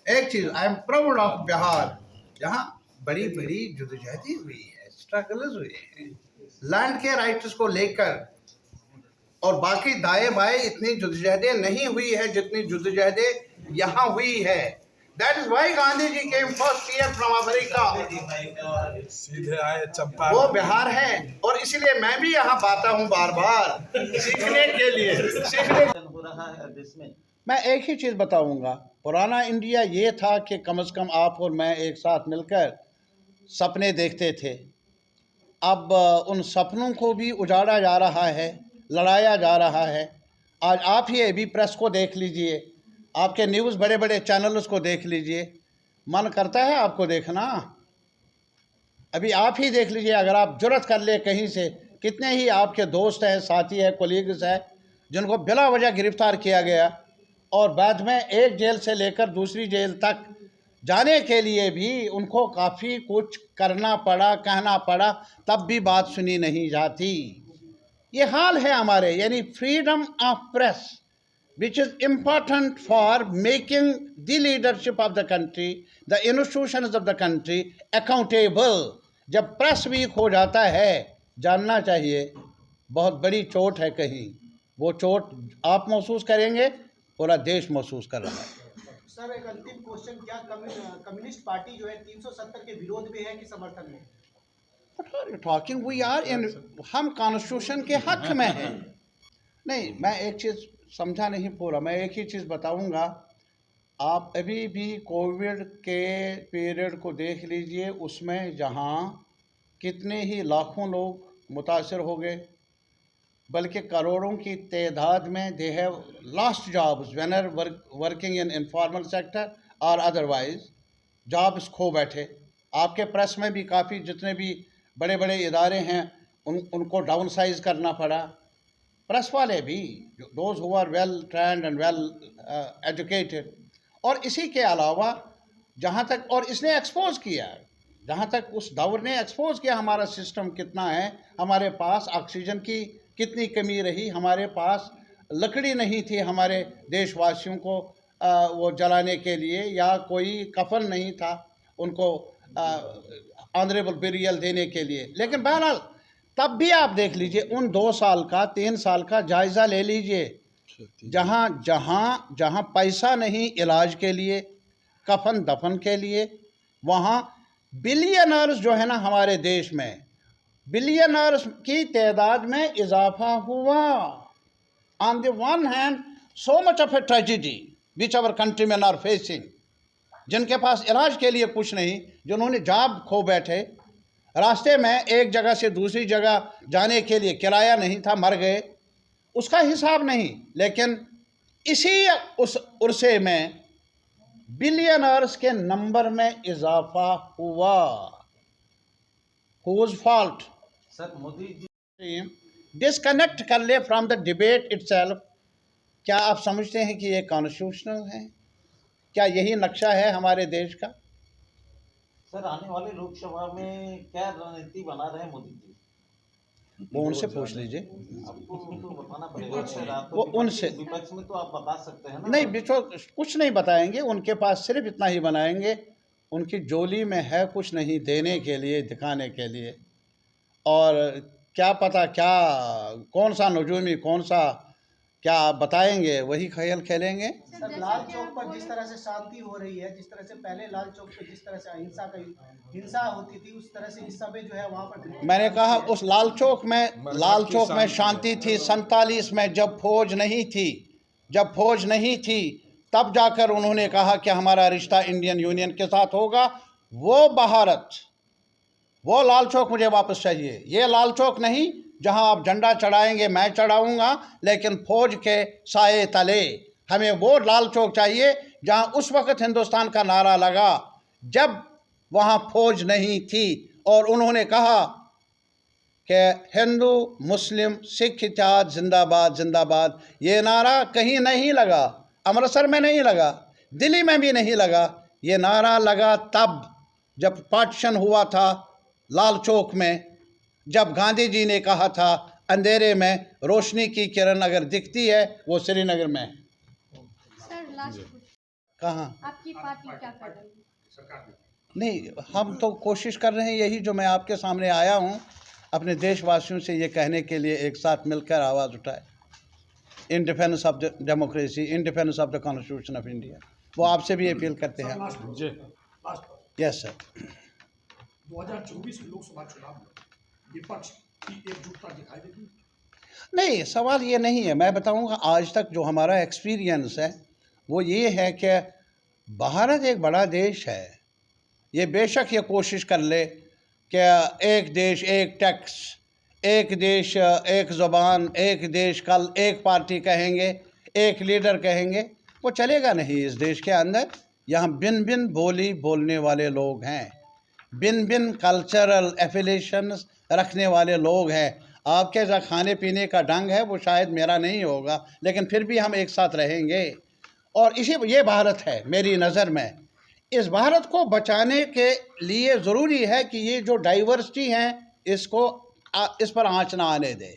एक चीज, I am proud of Bihar, जहाँ बड़ी बड़ी जद्दोजहदी हुई है, स्ट्रगल्स हुए हैं लैंड के राइट्स को लेकर, और बाकी दाएं बाएं इतनी जद्दोजहदें नहीं हुई है जितनी जद्दोजहदें यहाँ हुई है। That is why Gandhi ji came first year from America, सीधे आए चंपा। वो बिहार है, और इसीलिए मैं भी यहाँ आता हूँ बार बार सीखने के लिए। हो रहा है देश में। मैं एक ही चीज़ बताऊंगा, पुराना इंडिया ये था कि कम से कम आप और मैं एक साथ मिलकर सपने देखते थे। अब उन सपनों को भी उजाड़ा जा रहा है, लड़ाया जा रहा है। आज आप ही अभी प्रेस को देख लीजिए, आपके न्यूज़ बड़े बड़े चैनल्स को देख लीजिए, मन करता है आपको देखना? अभी आप ही देख लीजिए, अगर आप जुर्रत कर ले कहीं से, कितने ही आपके दोस्त हैं, साथी हैं, कोलीग्स हैं जिनको बिला वजह गिरफ्तार किया गया, और बाद में एक जेल से लेकर दूसरी जेल तक जाने के लिए भी उनको काफ़ी कुछ करना पड़ा, कहना पड़ा, तब भी बात सुनी नहीं जाती। ये हाल है हमारे, यानी freedom of press which is important for making the leadership of the country, the institutions of the country accountable। जब प्रेस वीक हो जाता है, जानना चाहिए बहुत बड़ी चोट है कहीं, वो चोट आप महसूस करेंगे, पूरा देश महसूस कर रहा है। सर, एक अंतिम क्वेश्चन, क्या कम्युनिस्ट पार्टी जो है 370 के विरोध में है कि समर्थन में? What are you talking? We are in, हम कॉन्स्टिट्यूशन के हक में हैं। नहीं, मैं एक चीज़ समझा नहीं पूरा, मैं एक ही चीज़ बताऊंगा। आप अभी भी कोविड के पीरियड को देख लीजिए, उसमें जहां कितने ही लाखों लोग मुतासर हो गए, बल्कि करोड़ों की तादाद में they have lost jobs when are working in informal sector और अदरवाइज, जॉब्स खो बैठे। आपके प्रेस में भी काफ़ी जितने भी बड़े बड़े इदारे हैं उनको डाउन साइज करना पड़ा। प्रेस वाले भी, those who are well trained and well educated. और इसी के अलावा जहाँ तक, और इसने एक्सपोज किया, जहाँ तक उस दौर ने एक्सपोज किया हमारा सिस्टम कितना है, हमारे पास ऑक्सीजन की कितनी कमी रही, हमारे पास लकड़ी नहीं थी हमारे देशवासियों को वो जलाने के लिए, या कोई कफन नहीं था उनको ऑनरेबल बेरियल देने के लिए। लेकिन बहरहाल तब भी आप देख लीजिए, उन 2 साल का 3 साल का जायज़ा ले लीजिए, जहाँ जहाँ जहाँ पैसा नहीं इलाज के लिए, कफन दफन के लिए, वहाँ बिलियनर्स जो है ना हमारे देश में, बिलियनर्स की तादाद में इजाफा हुआ। On the one hand so much of a tragedy which our countrymen are facing, जिनके पास इलाज के लिए कुछ नहीं, जिन्होंने जॉब खो बैठे, रास्ते में एक जगह से दूसरी जगह जाने के लिए किराया नहीं था, मर गए, उसका हिसाब नहीं। लेकिन इसी उस उर्से में बिलियनर्स के नंबर में इजाफा हुआ। Whose fault? Sir, Modi ji disconnect कर ले फ्रॉम द डिबेट इटसेल्फ। क्या आप समझते हैं कि ये कॉन्स्टिट्यूशनल है? क्या यही नक्शा है हमारे देश का? सर, आने वाले लोकसभा में क्या रणनीति बना रहे हैं मोदी जी? वो उनसे पूछ लीजिए, आपको तो बताना पड़ेगा सर, आप वो तो उनसे। विपक्ष में तो आप बता सकते हैं ना। नहीं बिचो, कुछ नहीं बताएंगे, उनके पास सिर्फ इतना ही बनाएंगे, उनकी जोली में है कुछ नहीं देने के लिए, दिखाने के लिए। और क्या पता क्या, कौन सा नजूमी, कौन सा क्या बताएंगे, वही खेल खेलेंगे। सर, लाल चौक पर जिस तरह से शांति हो रही है, जिस तरह से पहले लाल चौक पर जिस तरह से हिंसा होती थी, उस तरह से इस समय जो है वहाँ पर, मैंने कहा उस लाल चौक में शांति थी 47 में, जब फौज नहीं थी, जब फौज नहीं थी तब जाकर उन्होंने कहा कि हमारा रिश्ता इंडियन यूनियन के साथ होगा। वो भारत, वो लाल चौक मुझे वापस चाहिए। ये लाल चौक नहीं जहां आप झंडा चढ़ाएंगे, मैं चढ़ाऊंगा, लेकिन फौज के साए तले। हमें वो लाल चौक चाहिए जहां उस वक्त हिंदुस्तान का नारा लगा जब वहां फौज नहीं थी, और उन्होंने कहा कि हिंदू मुस्लिम सिख इत्तेहाद जिंदाबाद जिंदाबाद। ये नारा कहीं नहीं लगा, अमृतसर में नहीं लगा, दिल्ली में भी नहीं लगा, ये नारा लगा तब जब पार्टीशन हुआ था लाल चौक में, जब गांधी जी ने कहा था अंधेरे में रोशनी की किरण अगर दिखती है वो श्रीनगर में है। कहाँ? आपकी पार्टी क्या कर रही है? नहीं, हम तो कोशिश कर रहे हैं, यही जो मैं आपके सामने आया हूँ अपने देशवासियों से ये कहने के लिए, एक साथ मिलकर आवाज़ उठाए, in defence of the democracy, in defence of the constitution of India. वो आपसे भी अपील करते हैं। Yes sir. 2024 लोकसभा चुनाव में विपक्ष की एकजुटता दिखाई देगी? नहीं, सवाल ये नहीं है। मैं बताऊंगा आज तक जो हमारा एक्सपीरियंस है वो ये है कि भारत एक बड़ा देश है। ये बेशक ये कोशिश कर ले कि एक देश एक टैक्स, एक देश एक ज़ुबान, एक देश कल एक पार्टी कहेंगे, एक लीडर कहेंगे, वो चलेगा नहीं इस देश के अंदर। यहाँ भिन्न भिन्न बोली बोलने वाले लोग हैं, भिन्न भिन्न कल्चरल एफिलेशंस रखने वाले लोग हैं। आपके जो खाने पीने का ढंग है वो शायद मेरा नहीं होगा, लेकिन फिर भी हम एक साथ रहेंगे। और ये भारत है मेरी नज़र में। इस भारत को बचाने के लिए ज़रूरी है कि ये जो डाइवर्सिटी हैं इस पर आँच ना आने दे।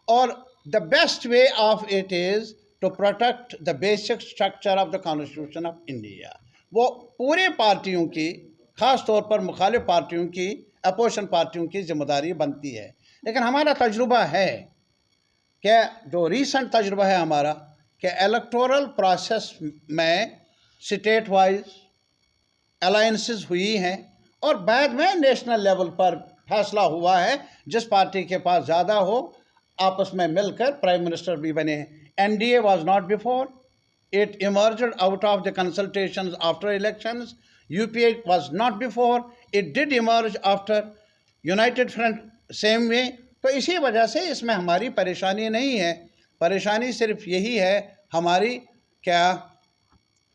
और the best way of it is to protect the basic structure of the constitution of India. वो पूरे पार्टियों की, ख़ास तौर पर मुखालिफ पार्टियों की, अपोजिशन पार्टियों की जिम्मेदारी बनती है। लेकिन हमारा तजुर्बा है कि जो रीसेंट तजुर्बा है हमारा कि इलेक्टोरल प्रोसेस में स्टेट वाइज अलायंसेस हुई हैं और बाद में नेशनल लेवल पर फैसला हुआ है, जिस पार्टी के पास ज़्यादा हो आपस में मिलकर प्राइम मिनिस्टर भी बने हैं। NDA was not before, it emerged out of the consultations after elections. UPA was not before, it did emerge after United Front same way. तो इसी वजह से इसमें हमारी परेशानी नहीं है। परेशानी सिर्फ यही है हमारी, क्या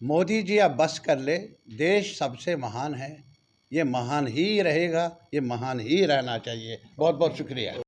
मोदी जी अब बस कर ले, देश सबसे महान है, ये महान ही रहेगा, ये महान ही रहना चाहिए। बहुत बहुत शुक्रिया।